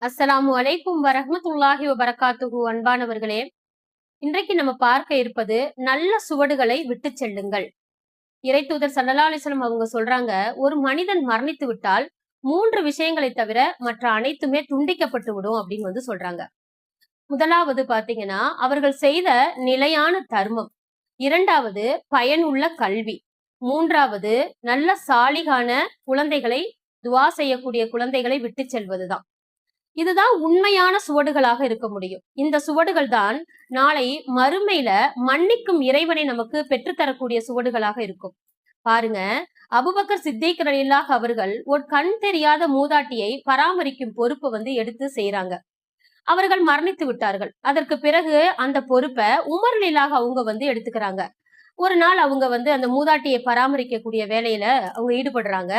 அஸ்ஸலாமு அலைக்கும் வரஹ்மத்துல்லாஹி வபரகாத்துஹு. அன்பானவர்களே, இன்றைக்கு நம்ம பார்க்க இருப்பது நல்ல சுவடுகளை விட்டு செல்லுங்கள். இறைத்தூதர் ஸல்லல்லாஹு அலைஹி வஸல்லம் அவங்க சொல்றாங்க, ஒரு மனிதன் மரணித்து விட்டால் 3 விஷயங்களை தவிர மற்ற அனைத்துமே துண்டிக்கப்பட்டு விடும் அப்படின்னு சொல்றாங்க. முதலாவது பாத்தீங்கன்னா, அவர்கள் செய்த நிலையான தர்மம். 2வது பயனுள்ள கல்வி. 3வது நல்ல சாலிகான குழந்தைகளை, துஆ செய்யக்கூடிய குழந்தைகளை விட்டு செல்வதுதான். இதுதான் உண்மையான சுவடுகளாக இருக்க முடியும். இந்த சுவடுகள் தான் நாளை மறுமையில மன்னிக்கும் இறைவனை நமக்கு பெற்றுத்தரக்கூடிய சுவடுகளாக இருக்கும். பாருங்க, அபூபக்கர் சித்திக் ரலியல்லாஹு அவர்கள் ஒரு கண் தெரியாத மூதாட்டியை பராமரிக்கும் பொறுப்பை எடுத்து செய்றாங்க. அவர்கள் மரணித்து விட்டார்கள். அதற்கு பிறகு அந்த பொறுப்பை உமர் ரலியல்லாஹு அவங்க எடுத்துக்கிறாங்க. ஒரு நாள் அவங்க அந்த மூதாட்டியை பராமரிக்கக்கூடிய வேலையில அவங்க ஈடுபடுறாங்க.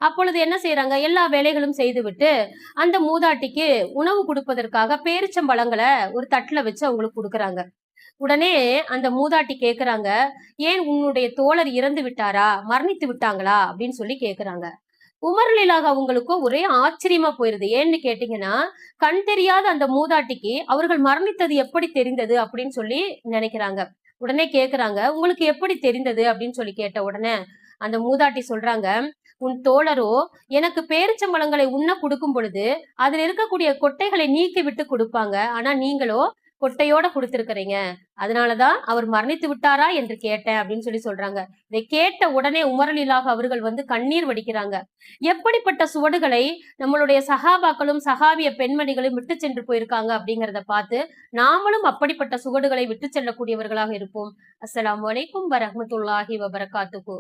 அப்பொழுது என்ன செய்யறாங்க, எல்லா வேலைகளும் செய்துவிட்டு அந்த மூதாட்டிக்கு உணவு கொடுப்பதற்காக பேரிச்சம்பழங்களை ஒரு தட்டுல வச்சு அவங்களுக்கு கொடுக்கறாங்க. உடனே அந்த மூதாட்டி கேக்குறாங்க, ஏன் உன்னுடைய தோழர் இறந்து விட்டாரா, மரணித்து விட்டாங்களா அப்படின்னு சொல்லி கேக்குறாங்க. உமர் ரலியல்லாஹு அவங்களுக்கும் ஒரே ஆச்சரியமா போயிருது. ஏன்னு கேட்டீங்கன்னா, கண் தெரியாத அந்த மூதாட்டிக்கு அவர்கள் மரணித்தது எப்படி தெரிந்தது அப்படின்னு சொல்லி நினைக்கிறாங்க. உடனே கேக்குறாங்க, உங்களுக்கு எப்படி தெரிந்தது அப்படின்னு சொல்லி கேட்ட உடனே அந்த மூதாட்டி சொல்றாங்க, உன் தோழரோ எனக்கு பேரிச்சம்பழங்களை உண்ண கொடுக்கும் பொழுது அதுல இருக்கக்கூடிய கொட்டைகளை நீக்கி விட்டு கொடுப்பாங்க. ஆனா நீங்களோ கொட்டையோட கொடுத்திருக்கிறீங்க. அதனாலதான் அவர் மரணித்து விட்டாரா என்று கேட்டேன் அப்படின்னு சொல்லி சொல்றாங்க. இதை கேட்ட உடனே உமர் ரலியல்லாஹு அவர்கள் கண்ணீர் வடிக்கிறாங்க. எப்படிப்பட்ட சுவடுகளை நம்மளுடைய சஹாபாக்களும் சஹாபிய பெண்மணிகளும் விட்டு சென்று போயிருக்காங்க அப்படிங்கறத பார்த்து நாமளும் அப்படிப்பட்ட சுவடுகளை விட்டு செல்லக்கூடியவர்களாக இருப்போம். அஸ்ஸலாமு அலைக்கும் வரஹ்மத்துல்லாஹி வபரகாத்துஹு.